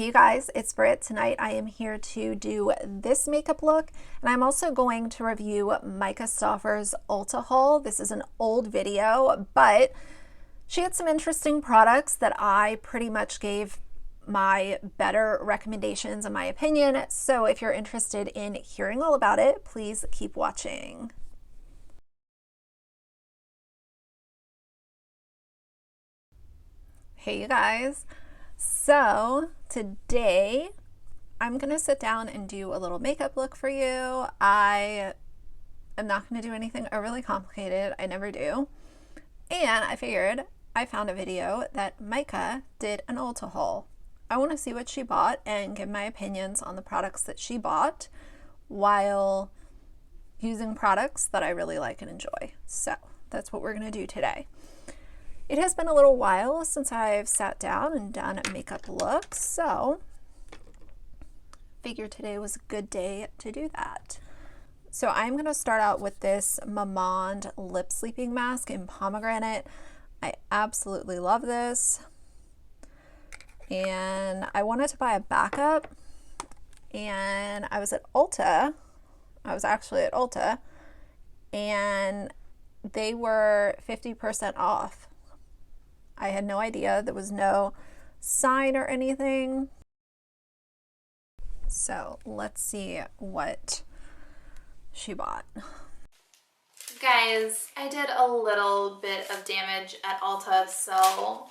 Hey you guys, it's Britt. Tonight I am here to do this makeup look, and I'm also going to review Myka Stauffer's Ulta haul. This is an old video, but she had some interesting products that I pretty much gave my better recommendations in my opinion. So if you're interested in hearing all about it, please keep watching. Hey you guys. So today I'm gonna sit down and do a little makeup look for you. I am not gonna do anything overly complicated. I never do. And I figured I found a video that Myka did an Ulta haul. I want to see what she bought and give my opinions on the products that she bought while using products that I really like and enjoy. So that's what we're gonna do today. It has been a little while since I've sat down and done makeup looks, so figured today was a good day to do that. So I'm going to start out with this Maman lip sleeping mask in pomegranate. I absolutely love this, and I wanted to buy a backup, and I was at Ulta. I was actually at Ulta, and they were 50% off. I had no idea. There was no sign or anything. So let's see what she bought. Guys, I did a little bit of damage at Ulta, so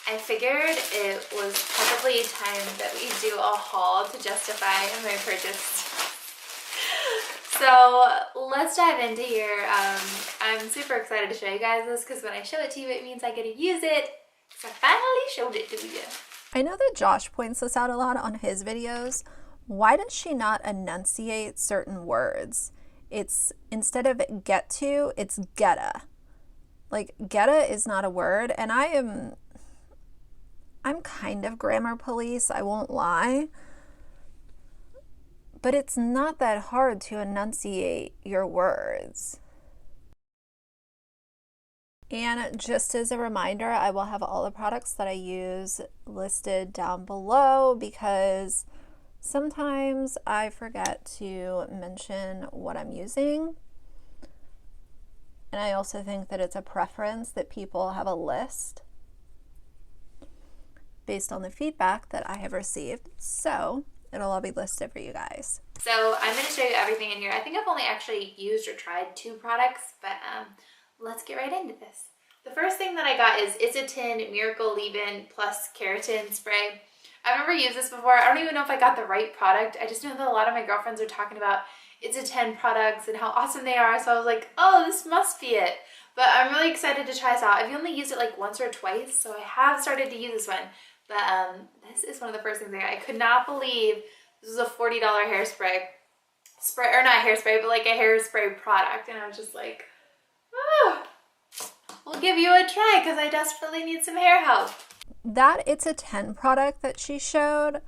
I figured it was probably time that we do a haul to justify my purchase. So let's dive into here. I'm super excited to show you guys this because when I show it to you, it means I get to use it. So I finally showed it to you. I know that Josh points this out a lot on his videos. Why does she not enunciate certain words? It's instead of get to, it's getta. Like getta is not a word, and I'm kind of grammar police, I won't lie. But it's not that hard to enunciate your words. And just as a reminder, I will have all the products that I use listed down below because sometimes I forget to mention what I'm using. And I also think that it's a preference that people have a list based on the feedback that I have received. So it'll all be listed for you guys. So I'm going to show you everything in here. I think I've only actually used or tried 2 products, but let's get right into this. The first thing that I got is It's a Tin Miracle Leave-In Plus Keratin Spray. I've never used this before. I don't even know if I got the right product. I just know that a lot of my girlfriends are talking about It's a 10 products and how awesome they are. So I was like, oh, this must be it. But I'm really excited to try this out. I've only used it like once or twice, so I have started to use this one. But this is one of the first things I got. I could not believe this was a $40 hairspray. Or not hairspray, but like a hairspray product. And I was just like, oh, we'll give you a try because I desperately need some hair help. That It's a 10 product that she showed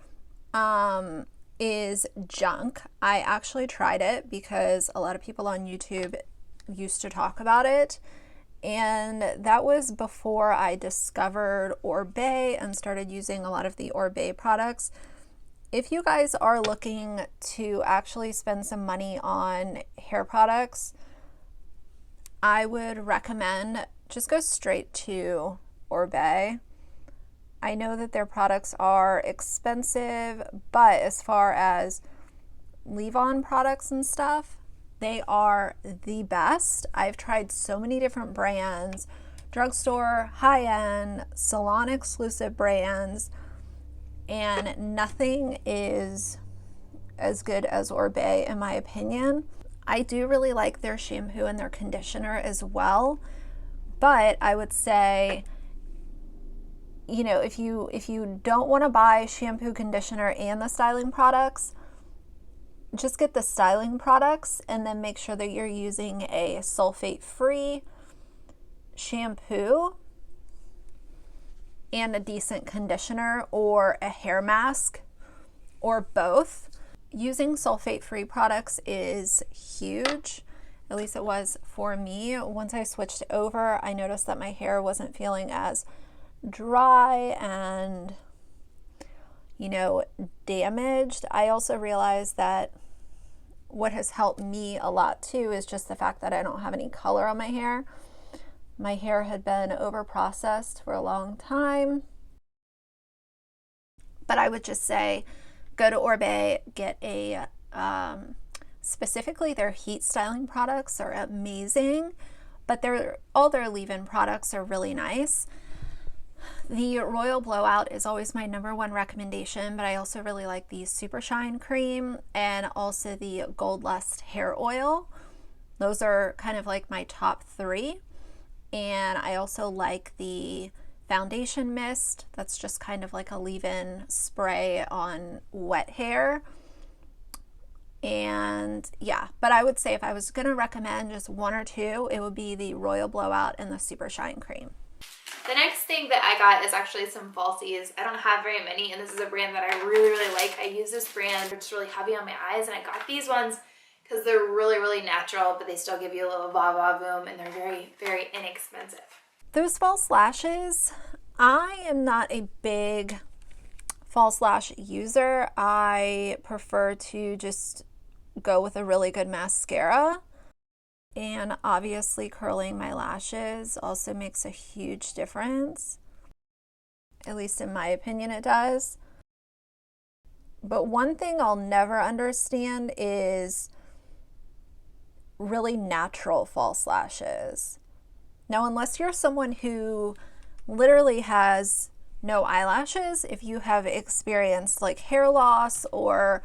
is junk. I actually tried it because a lot of people on YouTube used to talk about it. And that was before I discovered Oribe and started using a lot of the Oribe products. If you guys are looking to actually spend some money on hair products, I would recommend just go straight to Oribe. I know that their products are expensive, but as far as leave-on products and stuff, they are the best. I've tried so many different brands, drugstore, high-end, salon exclusive brands, and nothing is as good as Oribe in my opinion. I do really like their shampoo and their conditioner as well, but I would say, you know, if you don't want to buy shampoo, conditioner, and the styling products, just get the styling products and then make sure that you're using a sulfate-free shampoo and a decent conditioner or a hair mask or both. Using sulfate-free products is huge. At least it was for me. Once I switched over, I noticed that my hair wasn't feeling as dry and, you know, damaged. I also realized that what has helped me a lot too is just the fact that I don't have any color on my hair. My hair had been over processed for a long time. But I would just say go to Oribe, get a, specifically their heat styling products are amazing, but all their leave-in products are really nice. The Royal Blowout is always my #1 recommendation, but I also really like the Super Shine Cream and also the Gold Lust Hair Oil. Those are kind of like my top 3. And I also like the Foundation Mist. That's just kind of like a leave-in spray on wet hair. And yeah, but I would say if I was going to recommend just 1 or 2, it would be the Royal Blowout and the Super Shine Cream. The next thing that I got is actually some falsies. I don't have very many, and this is a brand that I really, really like. I use this brand, it's really heavy on my eyes, and I got these ones because they're really, really natural, but they still give you a little va-va-voom, and they're very, very inexpensive. Those false lashes, I am not a big false lash user. I prefer to just go with a really good mascara. And obviously curling my lashes also makes a huge difference. At least in my opinion it does. But one thing I'll never understand is really natural false lashes. Now, unless you're someone who literally has no eyelashes, if you have experienced like hair loss or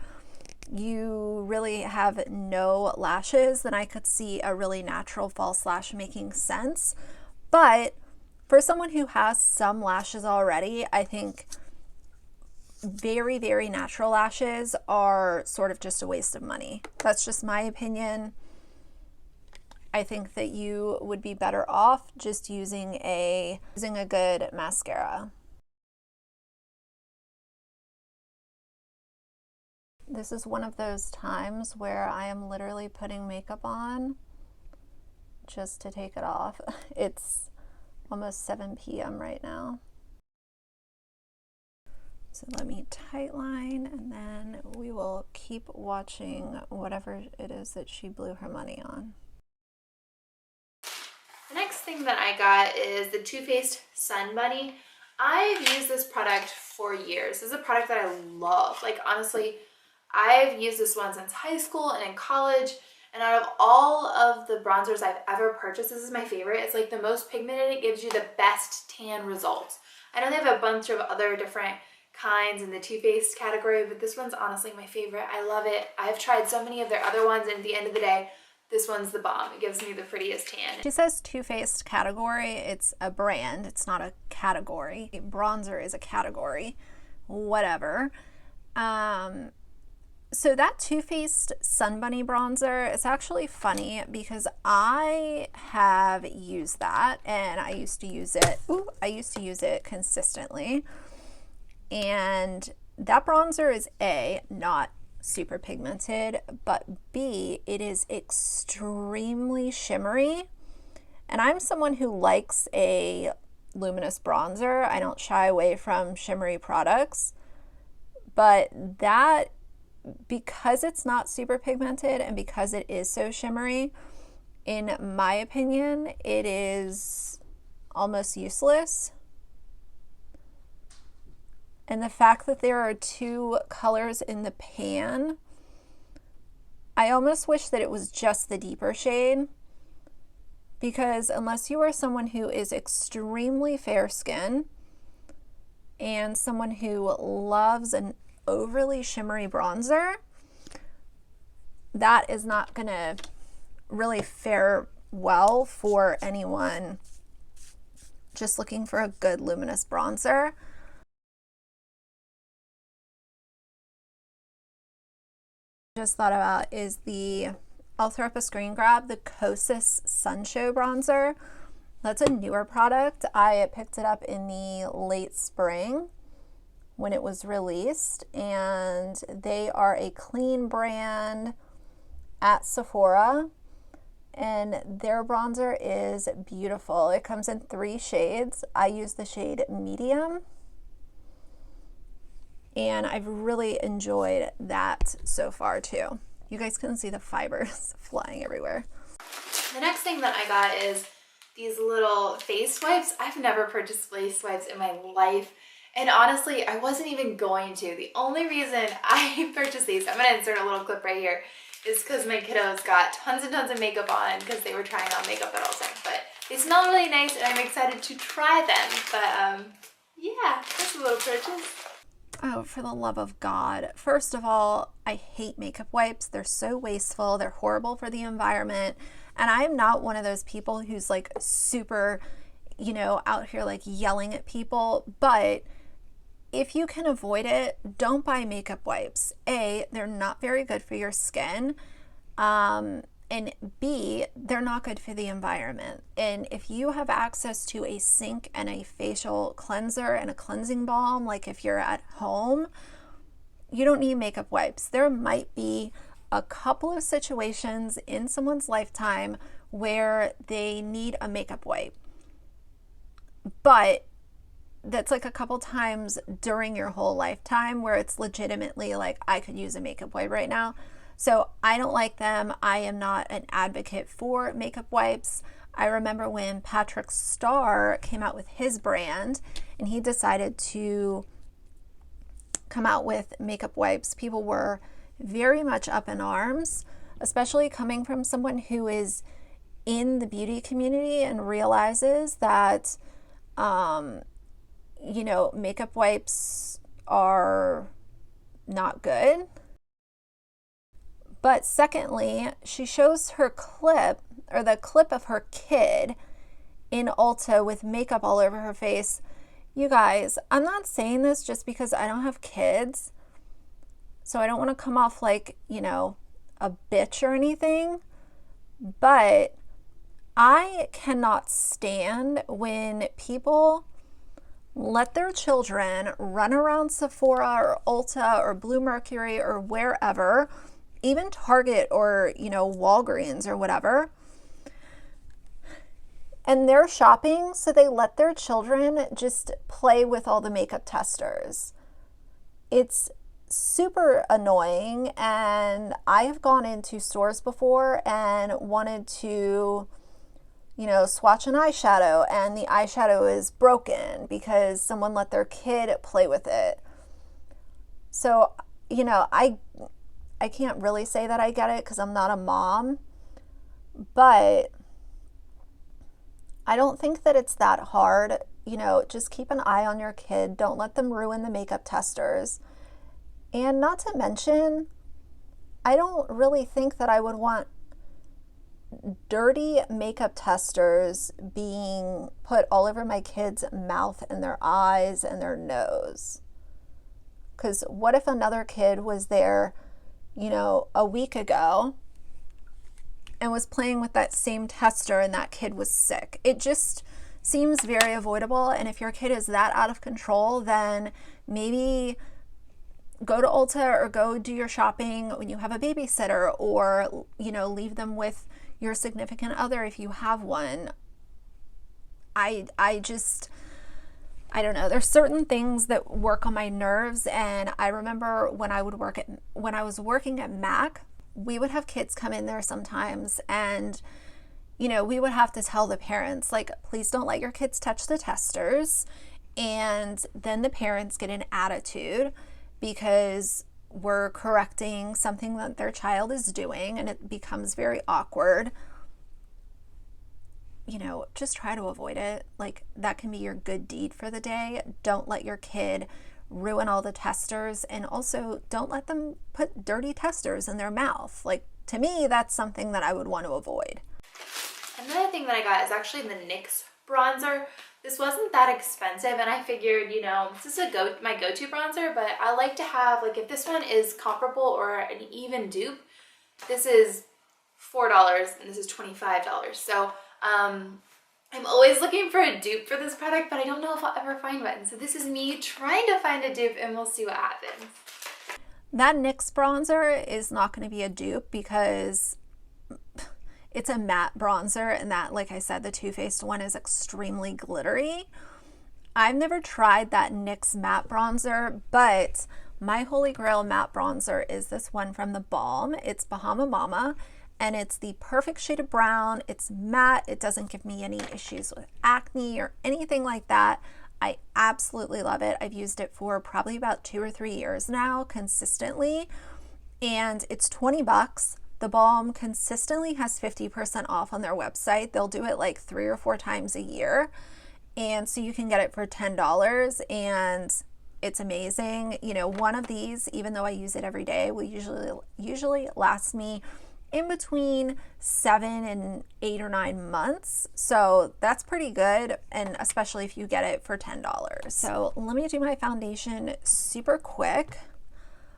you really have no lashes, then I could see a really natural false lash making sense. But for someone who has some lashes already, I think very, very natural lashes are sort of just a waste of money. That's just my opinion. I think that you would be better off just using a good mascara. This is one of those times where I am literally putting makeup on just to take it off. It's almost 7 p.m. right now. So let me tightline, and then we will keep watching whatever it is that she blew her money on. The next thing that I got is the Too Faced Sun Bunny. I've used this product for years. This is a product that I love. Like, honestly, I've used this one since high school and in college, and out of all of the bronzers I've ever purchased, this is my favorite. It's like the most pigmented. It gives you the best tan results. I know they have a bunch of other different kinds in the Too Faced category, but this one's honestly my favorite. I love it. I've tried so many of their other ones, and at the end of the day, this one's the bomb. It gives me the prettiest tan. She says Too Faced category. It's a brand. It's not a category. Bronzer is a category. Whatever. So that Too Faced Sun Bunny bronzer, it's actually funny because I have used that and I used to use it consistently. And that bronzer is A, not super pigmented, but B, it is extremely shimmery. And I'm someone who likes a luminous bronzer. I don't shy away from shimmery products, but that, because it's not super pigmented and because it is so shimmery, in my opinion, it is almost useless. And the fact that there are 2 colors in the pan, I almost wish that it was just the deeper shade, because unless you are someone who is extremely fair skin and someone who loves an overly shimmery bronzer, that is not gonna really fare well for anyone just looking for a good luminous bronzer. Just thought about is I'll throw up a screen grab, the Kosas Sun Show bronzer. That's a newer product. I picked it up in the late spring when it was released, and they are a clean brand at Sephora, and their bronzer is beautiful. It comes in 3 shades. I use the shade medium, and I've really enjoyed that so far too. You guys can see the fibers flying everywhere. The next thing that I got is these little face wipes. I've never purchased face wipes in my life. And honestly, I wasn't even going to. The only reason I purchased these, I'm gonna insert a little clip right here, is because my kiddos got tons and tons of makeup on because they were trying on makeup at all times. But they smell really nice and I'm excited to try them. But yeah, that's a little purchase. Oh, for the love of God. First of all, I hate makeup wipes. They're so wasteful. They're horrible for the environment. And I'm not one of those people who's like super, you know, out here like yelling at people. But if you can avoid it, don't buy makeup wipes. A, they're not very good for your skin. And B, they're not good for the environment. And if you have access to a sink and a facial cleanser and a cleansing balm, like if you're at home, you don't need makeup wipes. There might be a couple of situations in someone's lifetime where they need a makeup wipe. But that's like a couple times during your whole lifetime where it's legitimately like, I could use a makeup wipe right now. So I don't like them. I am not an advocate for makeup wipes. I remember when Patrick Starr came out with his brand and he decided to come out with makeup wipes, people were very much up in arms, especially coming from someone who is in the beauty community and realizes that you know, makeup wipes are not good. But secondly, she shows her clip, or the clip of her kid in Ulta with makeup all over her face. You guys, I'm not saying this just because I don't have kids, so I don't want to come off like, you know, a bitch or anything, but I cannot stand when people let their children run around Sephora or Ulta or Blue Mercury or wherever, even Target or, you know, Walgreens or whatever, and they're shopping, so they let their children just play with all the makeup testers. It's super annoying, and I have gone into stores before and wanted to, you know, swatch an eyeshadow, and the eyeshadow is broken because someone let their kid play with it. So, you know, I can't really say that I get it because I'm not a mom, but I don't think that it's that hard. You know, just keep an eye on your kid. Don't let them ruin the makeup testers. And not to mention, I don't really think that I would want dirty makeup testers being put all over my kids' mouth and their eyes and their nose. Because what if another kid was there, you know, a week ago and was playing with that same tester and that kid was sick? It just seems very avoidable. And if your kid is that out of control, then maybe go to Ulta or go do your shopping when you have a babysitter, or, you know, leave them with your significant other if you have one. I don't know. There's certain things that work on my nerves, and I remember when I was working at MAC, we would have kids come in there sometimes, and you know, we would have to tell the parents, like, please don't let your kids touch the testers, and then the parents get an attitude because we're correcting something that their child is doing, and it becomes very awkward. You know, just try to avoid it. Like, that can be your good deed for the day. Don't let your kid ruin all the testers, and also don't let them put dirty testers in their mouth. Like, to me, that's something that I would want to avoid. Another thing that I got is actually the NYX bronzer. This wasn't that expensive, and I figured, you know, this is my go-to bronzer, but I like to have, like, if this one is comparable or an even dupe, this is $4 and this is $25. So I'm always looking for a dupe for this product, but I don't know if I'll ever find one. So this is me trying to find a dupe, and we'll see what happens. That NYX bronzer is not going to be a dupe because it's a matte bronzer, and that, like I said, the Too Faced one is extremely glittery. I've never tried that NYX matte bronzer, but my holy grail matte bronzer is this one from the Balm. It's Bahama Mama, and it's the perfect shade of brown. It's matte. It doesn't give me any issues with acne or anything like that. I absolutely love it. I've used it for probably about 2 or 3 years now consistently, and it's 20 bucks. The Balm consistently has 50% off on their website. They'll do it like 3 or 4 times a year. And so you can get it for $10 and it's amazing. You know, one of these, even though I use it every day, will usually last me in between 7 and 8 or 9 months. So that's pretty good, and especially if you get it for $10. So let me do my foundation super quick.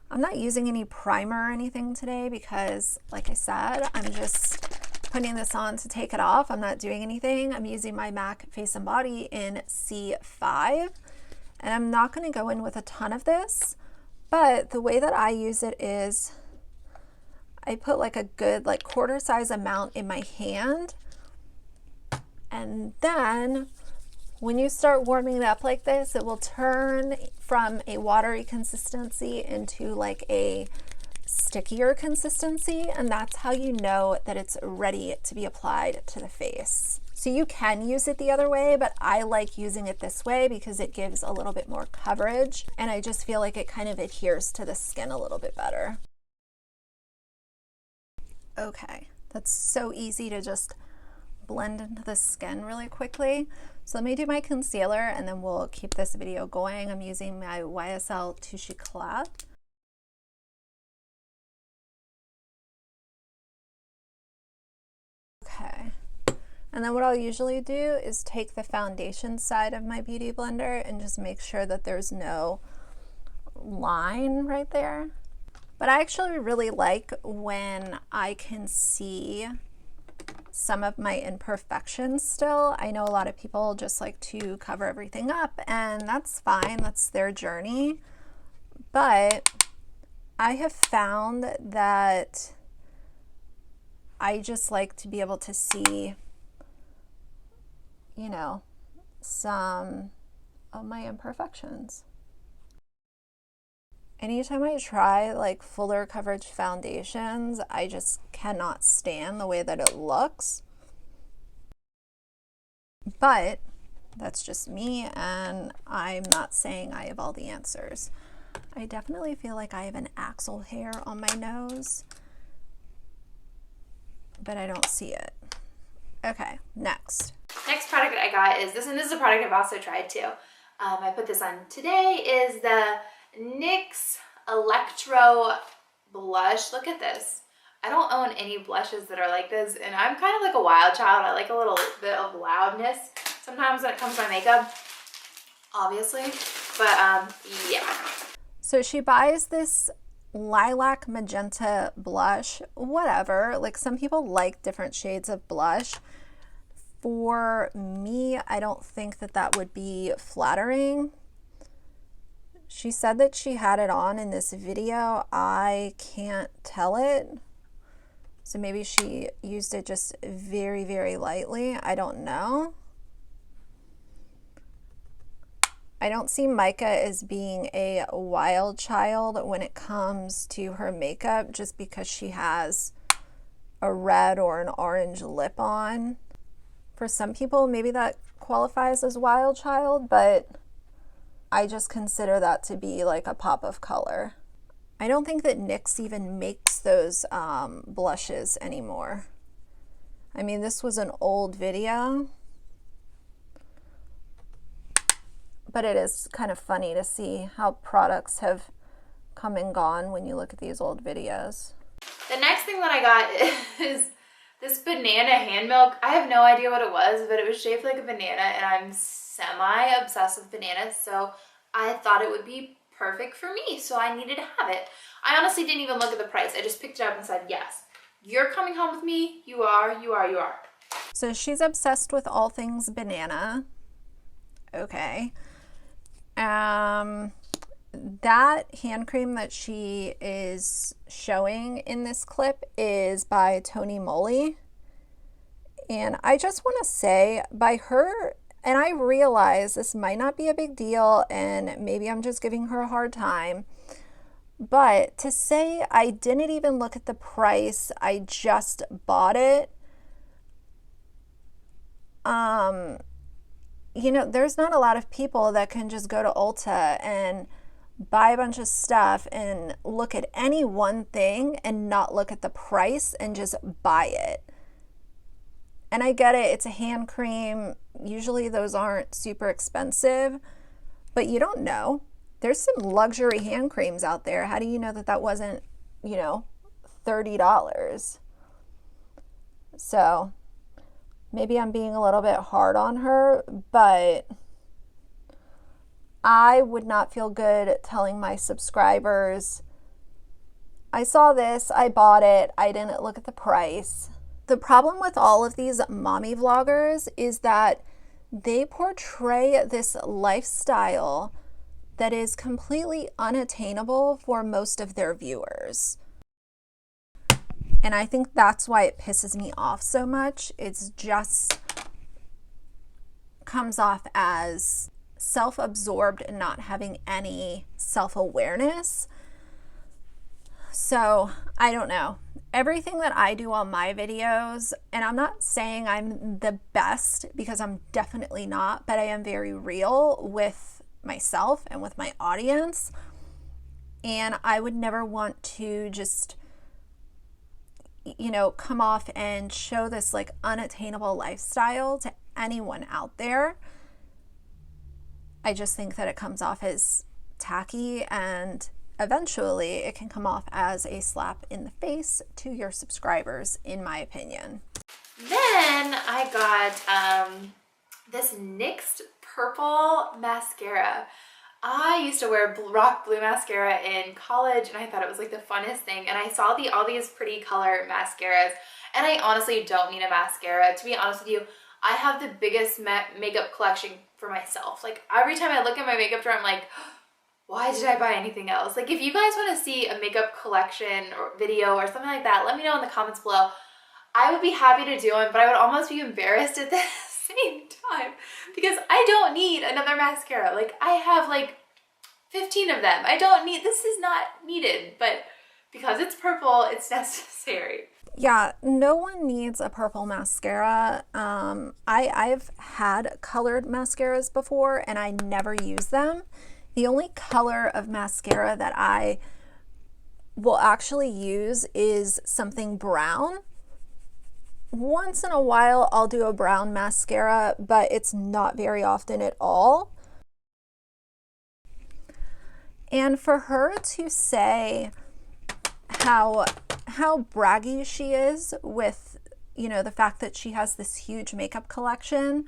I'm not using any primer or anything today because, like I said, I'm just putting this on to take it off. I'm not doing anything. I'm using my MAC Face and Body in C5, and I'm not going to go in with a ton of this, but the way that I use it is I put like a good like quarter size amount in my hand, and then when you start warming it up like this, it will turn from a watery consistency into like a stickier consistency, and that's how you know that it's ready to be applied to the face. So you can use it the other way, but I like using it this way because it gives a little bit more coverage, and I just feel like it kind of adheres to the skin a little bit better. Okay, that's so easy to just blend into the skin really quickly. So let me do my concealer and then we'll keep this video going. I'm using my YSL Touche Eclat. Okay, and then what I'll usually do is take the foundation side of my beauty blender and just make sure that there's no line right there. But I actually really like when I can see some of my imperfections still. I know a lot of people just like to cover everything up, and that's fine, that's their journey. But I have found that I just like to be able to see, you know, some of my imperfections. Anytime I try like fuller coverage foundations, I just cannot stand the way that it looks. But that's just me, and I'm not saying I have all the answers. I definitely feel like I have an axle hair on my nose, but I don't see it. Okay, next. Next product I got is this, and this is a product I've also tried too. I put this on today, is the NYX Electro Blush. Look at this. I don't own any blushes that are like this, and I'm kind of like a wild child. I like a little bit of loudness sometimes when it comes to my makeup, obviously, but yeah. So she buys this lilac magenta blush, whatever. Like, some people like different shades of blush. For me, I don't think that that would be flattering. She said that she had it on in this video. I can't tell it. So maybe she used it just very, very lightly. I don't know. I don't see Myka as being a wild child when it comes to her makeup just because she has a red or an orange lip on. For some people, maybe that qualifies as wild child, but I just consider that to be like a pop of color. I don't think that NYX even makes those blushes anymore. I mean, this was an old video, but it is kind of funny to see how products have come and gone when you look at these old videos. The next thing that I got is this banana hand milk. I have no idea what it was, but it was shaped like a banana, and I'm semi-obsessed with bananas, so I thought it would be perfect for me, so I needed to have it. I honestly didn't even look at the price. I just picked it up and said, yes, you're coming home with me. You are, you are, you are. So she's obsessed with all things banana. Okay. That hand cream that she is showing in this clip is by Tony Moly. And I just want to say, by her And I realize this might not be a big deal and maybe I'm just giving her a hard time. But to say I didn't even look at the price, I just bought it. You know, there's not a lot of people that can just go to Ulta and buy a bunch of stuff and look at any one thing and not look at the price and just buy it. And I get it, it's a hand cream. Usually those aren't super expensive, but you don't know. There's some luxury hand creams out there. How do you know that that wasn't, you know, $30? So maybe I'm being a little bit hard on her, but I would not feel good telling my subscribers, I saw this, I bought it, I didn't look at the price. The problem with all of these mommy vloggers is that they portray this lifestyle that is completely unattainable for most of their viewers. And I think that's why it pisses me off so much. It's just comes off as self-absorbed and not having any self-awareness. So I don't know. Everything that I do on my videos, and I'm not saying I'm the best because I'm definitely not, but I am very real with myself and with my audience. And I would never want to just, you know, come off and show this like unattainable lifestyle to anyone out there. I just think that it comes off as tacky, and eventually it can come off as a slap in the face to your subscribers, in my opinion. Then I got this NYX purple mascara. I used to wear rock blue mascara in college and I thought it was like the funnest thing, and I saw all these pretty color mascaras, and I honestly don't need a mascara. To be honest with you, I have the biggest makeup collection for myself. Like every time I look at my makeup drawer, I'm like, why did I buy anything else? Like if you guys want to see a makeup collection or video or something like that, let me know in the comments below. I would be happy to do it, but I would almost be embarrassed at the same time because I don't need another mascara. Like I have like 15 of them. I don't need, this is not needed, but because it's purple, it's necessary. Yeah, no one needs a purple mascara. I've had colored mascaras before and I never use them. The only color of mascara that I will actually use is something brown. Once in a while I'll do a brown mascara, but it's not very often at all. And for her to say how braggy she is with, you know, the fact that she has this huge makeup collection,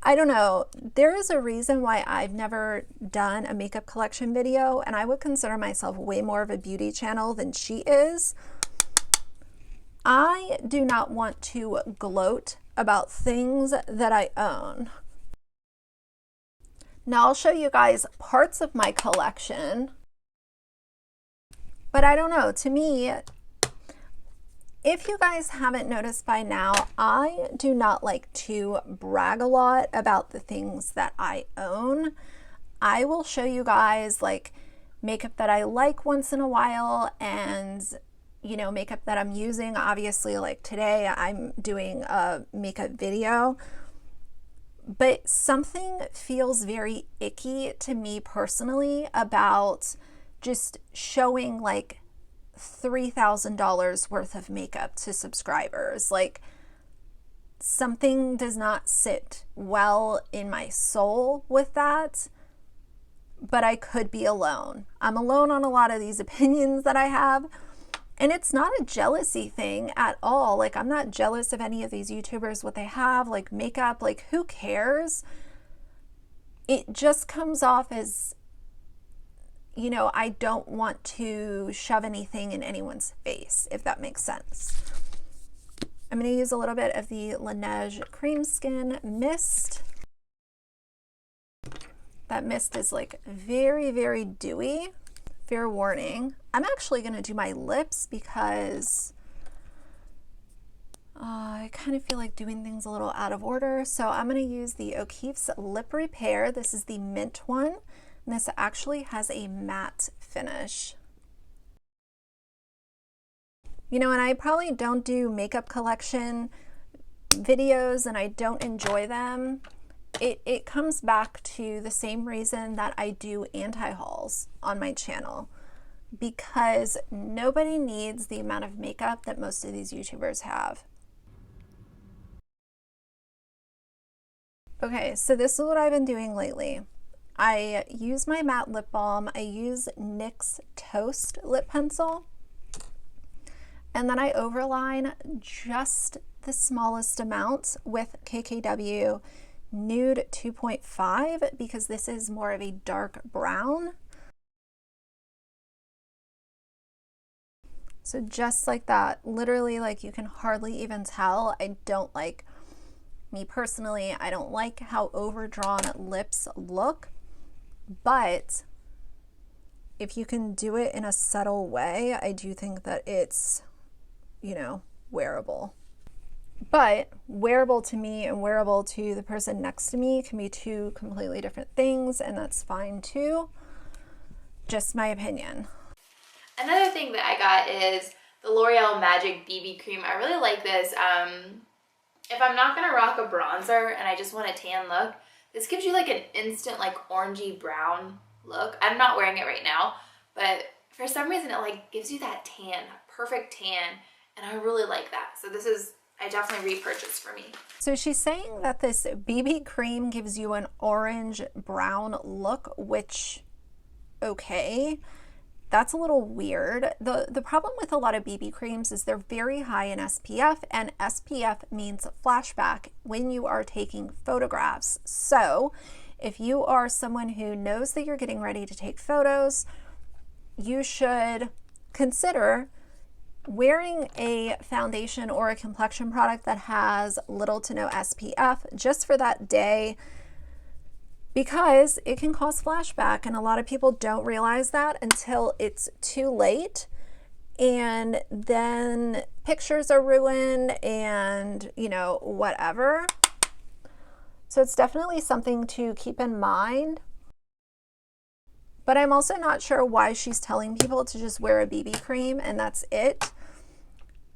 I don't know. There is a reason why I've never done a makeup collection video, and I would consider myself way more of a beauty channel than she is. I do not want to gloat about things that I own. Now I'll show you guys parts of my collection, but I don't know, to me, if you guys haven't noticed by now, I do not like to brag a lot about the things that I own. I will show you guys like makeup that I like once in a while, and you know, makeup that I'm using. Obviously, like today I'm doing a makeup video, but something feels very icky to me personally about just showing like $3,000 worth of makeup to subscribers. Like something does not sit well in my soul with that, but I could be alone. I'm alone on a lot of these opinions that I have. And it's not a jealousy thing at all. Like I'm not jealous of any of these YouTubers, what they have, like makeup, like who cares? It just comes off as, you know, I don't want to shove anything in anyone's face, if that makes sense. I'm going to use a little bit of the Laneige Cream Skin Mist. That mist is like very, very dewy. Fair warning. I'm actually going to do my lips because I kind of feel like doing things a little out of order, so I'm going to use the O'Keeffe's Lip Repair. This is the mint one, and this actually has a matte finish. You know, and I probably don't do makeup collection videos and I don't enjoy them. It comes back to the same reason that I do anti-hauls on my channel, because nobody needs the amount of makeup that most of these YouTubers have. Okay, so this is what I've been doing lately. I use my matte lip balm. I use NYX Toast Lip Pencil. And then I overline just the smallest amount with KKW Nude 2.5 because this is more of a dark brown. So just like that, literally, like, you can hardly even tell. I don't like, me personally, I don't like how overdrawn lips look, but if you can do it in a subtle way, I do think that it's, you know, wearable. But wearable to me and wearable to the person next to me can be two completely different things, and that's fine too. Just my opinion. Another thing that I got is the L'Oreal Magic BB Cream. I really like this. If I'm not gonna rock a bronzer and I just want a tan look, this gives you like an instant like orangey brown look. I'm not wearing it right now, but for some reason it like gives you that tan, perfect tan, and I really like that. So this is, I definitely repurchased for me. So she's saying that this BB cream gives you an orange brown look, which, okay, that's a little weird. The problem with a lot of BB creams is they're very high in SPF, and SPF means flashback when you are taking photographs. So if you are someone who knows that you're getting ready to take photos, you should consider wearing a foundation or a complexion product that has little to no SPF just for that day, because it can cause flashback, and a lot of people don't realize that until it's too late, and then pictures are ruined and, you know, whatever. So it's definitely something to keep in mind. But I'm also not sure why she's telling people to just wear a BB cream and that's it.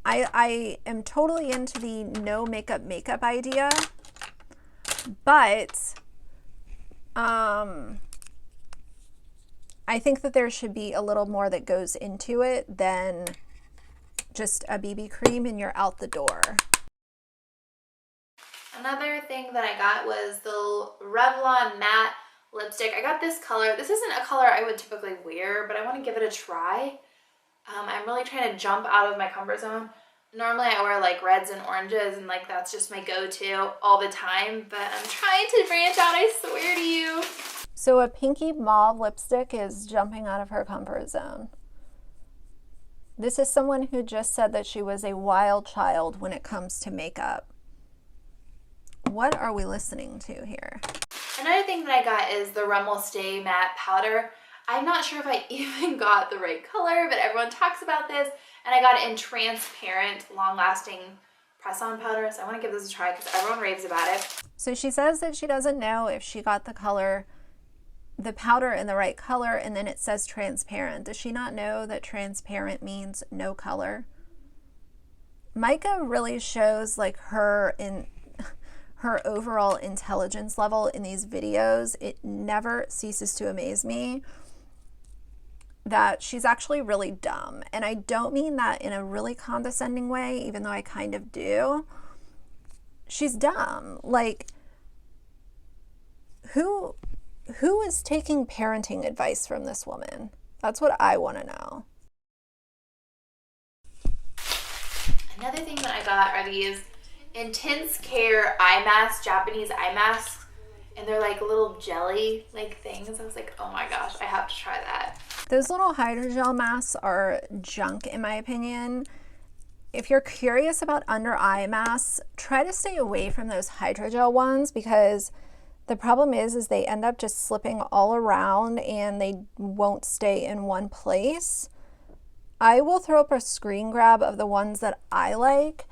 I am totally into the no makeup idea, but I think that there should be a little more that goes into it than just a BB cream and you're out the door. Another thing that I got was the Revlon matte lipstick. I got this color. This isn't a color I would typically wear, but I want to give it a try. I'm really trying to jump out of my comfort zone. Normally I wear like reds and oranges, and like that's just my go-to all the time, but I'm trying to branch out, I swear to you. So a pinky mauve lipstick is jumping out of her comfort zone. This is someone who just said that she was a wild child when it comes to makeup. What are we listening to here? Another thing that I got is the Rimmel Stay Matte Powder. I'm not sure if I even got the right color, but everyone talks about this, and I got it in transparent, long-lasting press-on powder, so I want to give this a try because everyone raves about it. So she says that she doesn't know if she got the color, the powder in the right color, and then it says transparent. Does she not know that transparent means no color? Myka really shows like her overall intelligence level in these videos. It never ceases to amaze me that she's actually really dumb. And I don't mean that in a really condescending way, even though I kind of do. She's dumb. Like, who is taking parenting advice from this woman? That's what I want to know. Another thing that I got are these Intense Care eye masks, Japanese eye masks, and they're like little jelly like things. I was like, oh my gosh, I have to try that. Those little hydrogel masks are junk in my opinion. If you're curious about under eye masks, try to stay away from those hydrogel ones, because the problem is they end up just slipping all around and they won't stay in one place. I will throw up a screen grab of the ones that I like,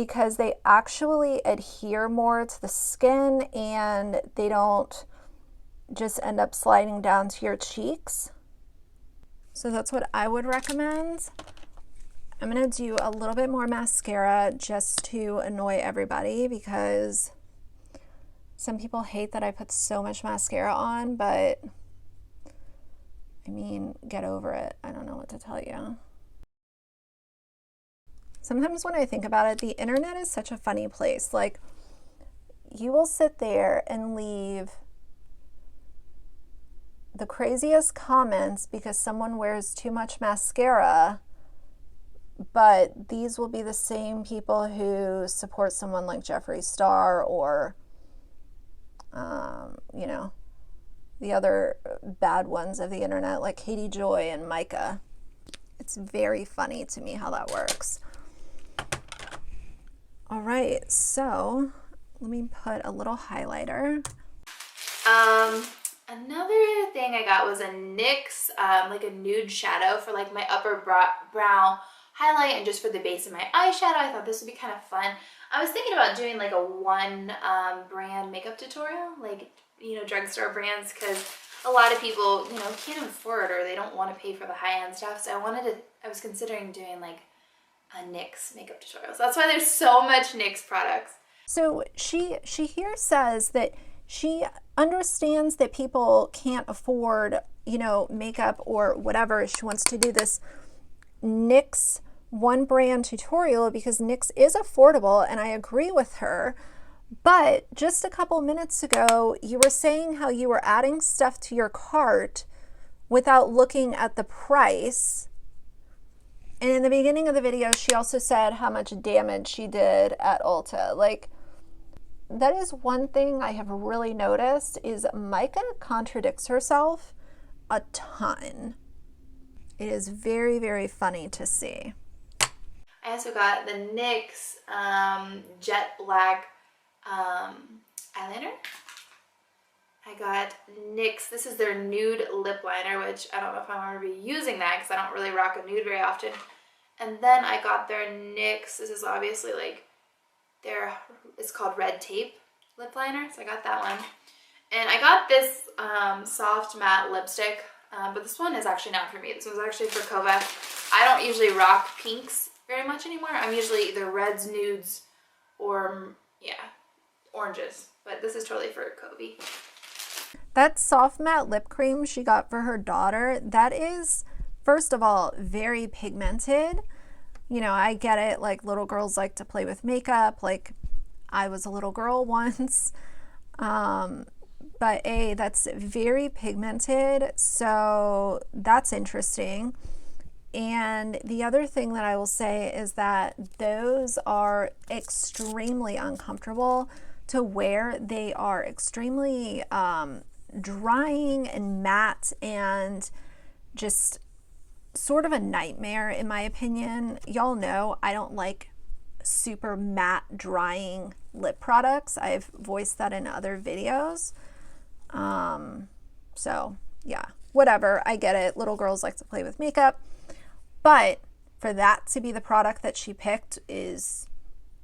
because they actually adhere more to the skin and they don't just end up sliding down to your cheeks. So that's what I would recommend. I'm gonna do a little bit more mascara just to annoy everybody, because some people hate that I put so much mascara on, but I mean, get over it. I don't know what to tell you. Sometimes when I think about it, the internet is such a funny place. Like, you will sit there and leave the craziest comments because someone wears too much mascara, but these will be the same people who support someone like Jeffree Star or, you know, the other bad ones of the internet like Katie Joy and Myka. It's very funny to me how that works. All right, so let me put a little highlighter. Another thing I got was a NYX, like a nude shadow for like my upper brow highlight and just for the base of my eyeshadow. I thought this would be kind of fun. I was thinking about doing like a one brand makeup tutorial, like, you know, drugstore brands, because a lot of people, you know, can't afford or they don't want to pay for the high-end stuff. So I was considering doing like a NYX makeup tutorial. So that's why there's so much NYX products. So she here says that she understands that people can't afford, you know, makeup or whatever. She wants to do this NYX one brand tutorial because NYX is affordable, and I agree with her. But just a couple minutes ago, you were saying how you were adding stuff to your cart without looking at the price. And in the beginning of the video, she also said how much damage she did at Ulta. Like, that is one thing I have really noticed is Myka contradicts herself a ton. It is very, very funny to see. I also got the NYX Jet Black eyeliner. I got NYX, this is their nude lip liner, which I don't know if I'm going to be using that because I don't really rock a nude very often. And then I got their NYX, this is obviously like it's called Red Tape lip liner, so I got that one. And I got this soft matte lipstick, but this one is actually not for me. This one's actually for Kova. I don't usually rock pinks very much anymore. I'm usually either reds, nudes, or, yeah, oranges. But this is totally for Kobe. That soft matte lip cream she got for her daughter, that is, first of all, very pigmented. You know, I get it, like little girls like to play with makeup, like I was a little girl once. But that's very pigmented, so that's interesting. And the other thing that I will say is that those are extremely uncomfortable to wear. They are extremely drying and matte and just sort of a nightmare in my opinion. Y'all know I don't like super matte drying lip products. I've voiced that in other videos. So yeah, whatever, I get it. Little girls like to play with makeup, but for that to be the product that she picked is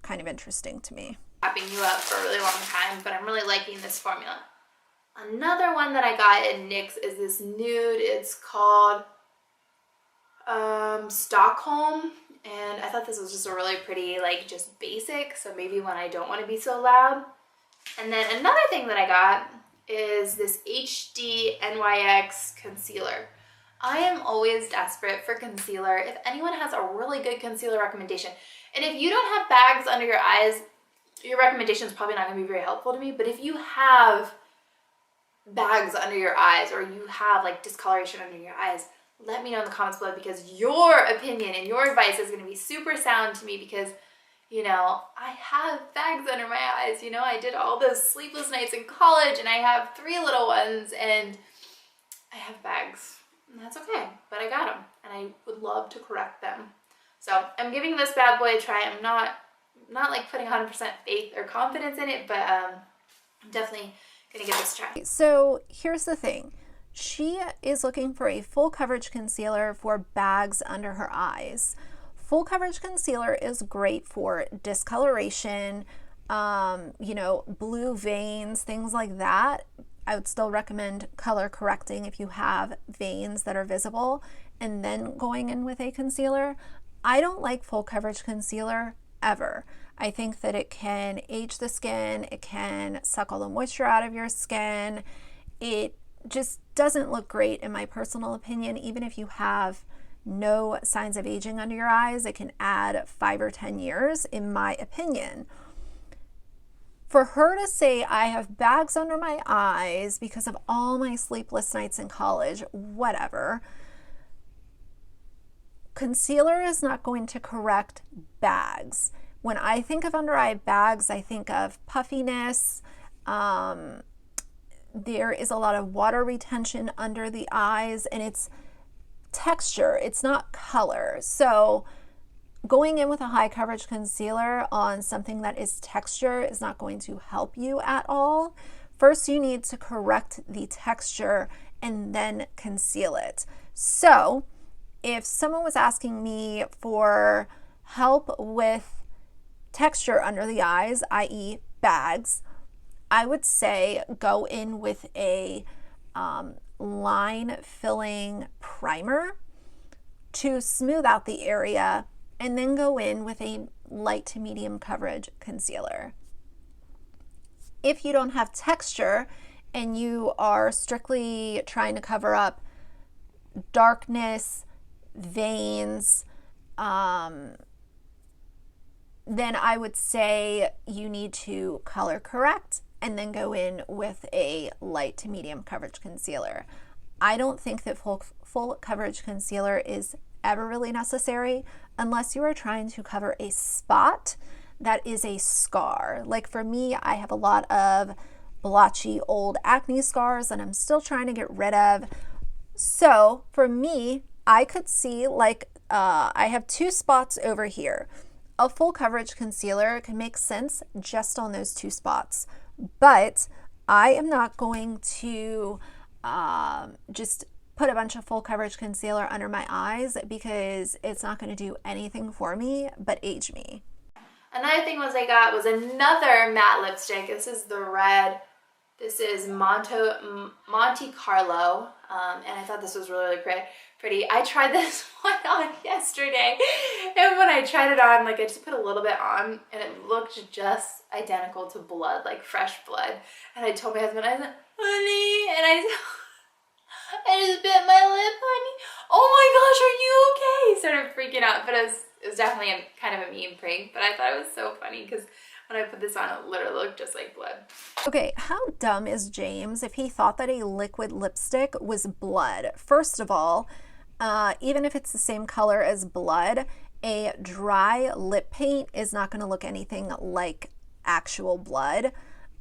kind of interesting to me. Wrapping you up for a really long time, but I'm really liking this formula. Another one that I got in NYX is this nude. It's called Stockholm, and I thought this was just a really pretty, like, just basic, so maybe when I don't want to be so loud. And then another thing that I got is this HD NYX concealer. I am always desperate for concealer. If anyone has a really good concealer recommendation, and if you don't have bags under your eyes, your recommendation is probably not going to be very helpful to me, but if you have bags under your eyes or you have like discoloration under your eyes, let me know in the comments below, because your opinion and your advice is going to be super sound to me, because, you know, I have bags under my eyes. You know, I did all those sleepless nights in college and I have 3 little ones and I have bags, and that's okay, but I got them and I would love to correct them. So I'm giving this bad boy a try. I'm not like putting 100% faith or confidence in it, but I'm definitely gonna give this a try. So here's the thing. She is looking for a full coverage concealer for bags under her eyes. full coverage concealer is great for discoloration, you know, blue veins, things like that. I would still recommend color correcting if you have veins that are visible and then going in with a concealer. I don't like full coverage concealer ever. I think that it can age the skin, it can suck all the moisture out of your skin. It just doesn't look great in my personal opinion. Even if you have no signs of aging under your eyes, it can add 5 or 10 years in my opinion. For her to say I have bags under my eyes because of all my sleepless nights in college, whatever. Concealer is not going to correct bags. When I think of under eye bags, I think of puffiness. There is a lot of water retention under the eyes, and it's texture, it's not color. So going in with a high coverage concealer on something that is texture is not going to help you at all. First, you need to correct the texture and then conceal it. So if someone was asking me for help with texture under the eyes, i.e. bags, I would say go in with a line filling primer to smooth out the area, and then go in with a light to medium coverage concealer. If you don't have texture and you are strictly trying to cover up darkness, veins, then I would say you need to color correct and then go in with a light to medium coverage concealer. I don't think that full coverage concealer is ever really necessary unless you are trying to cover a spot that is a scar. Like for me, I have a lot of blotchy old acne scars and I'm still trying to get rid of. So for me, I could see like I have 2 spots over here. A full coverage concealer can make sense just on those 2 spots, but I am not going to just put a bunch of full coverage concealer under my eyes because it's not going to do anything for me but age me. Another thing I got was another matte lipstick. This is the red. This is Monte Carlo, and I thought this was really, really pretty. I tried this one on yesterday, and when I tried it on, like I just put a little bit on, and it looked just identical to blood, like fresh blood. And I told my husband, I said, honey, and I just bit my lip, honey. Oh my gosh, are you okay? He started freaking out, but it was definitely kind of a mean prank, but I thought it was so funny because when I put this on, it literally looked just like blood. Okay, how dumb is James if he thought that a liquid lipstick was blood? First of all, even if it's the same color as blood, a dry lip paint is not going to look anything like actual blood.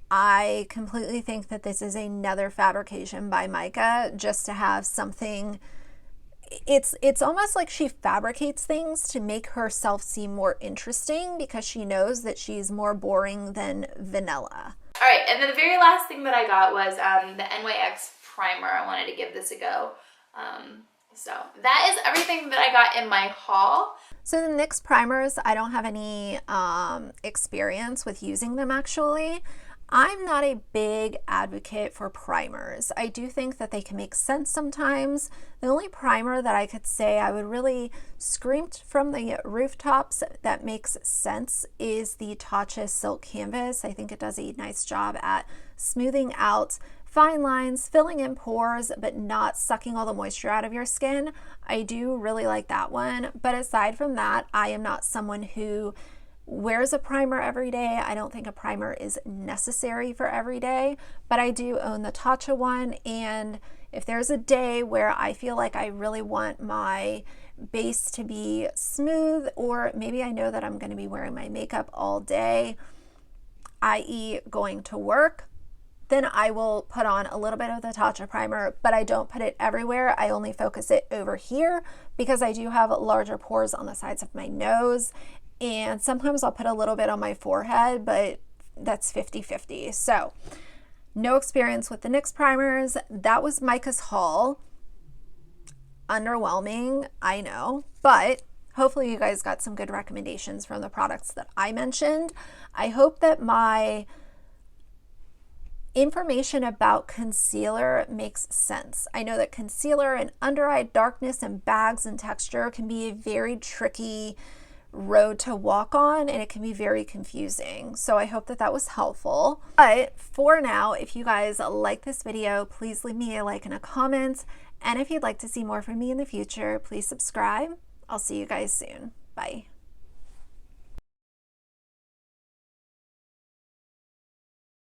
I completely think that this is another fabrication by Myka just to have something. It's almost like she fabricates things to make herself seem more interesting because she knows that she's more boring than vanilla. All right, and then the very last thing that I got was the NYX primer. I wanted to give this a go. So that is everything that I got in my haul. So the NYX primers, I don't have any experience with using them actually. I'm not a big advocate for primers. I do think that they can make sense sometimes. The only primer that I could say I would really scream from the rooftops that makes sense is the Touche Silk Canvas. I think it does a nice job at smoothing out fine lines, filling in pores, but not sucking all the moisture out of your skin. I do really like that one. But aside from that, I am not someone who wears a primer every day. I don't think a primer is necessary for every day, but I do own the Tatcha one, and if there's a day where I feel like I really want my base to be smooth, or maybe I know that I'm going to be wearing my makeup all day, i.e. going to work, then I will put on a little bit of the Tatcha primer, but I don't put it everywhere. I only focus it over here because I do have larger pores on the sides of my nose, and sometimes I'll put a little bit on my forehead, but that's 50-50. So no experience with the NYX primers. That was Myka's haul. Underwhelming, I know, but hopefully you guys got some good recommendations from the products that I mentioned. I hope that my information about concealer makes sense. I know that concealer and under eye darkness and bags and texture can be a very tricky road to walk on, and it can be very confusing. So I hope that that was helpful. But for now, if you guys like this video, please leave me a like and a comment. And if you'd like to see more from me in the future, please subscribe. I'll see you guys soon. Bye.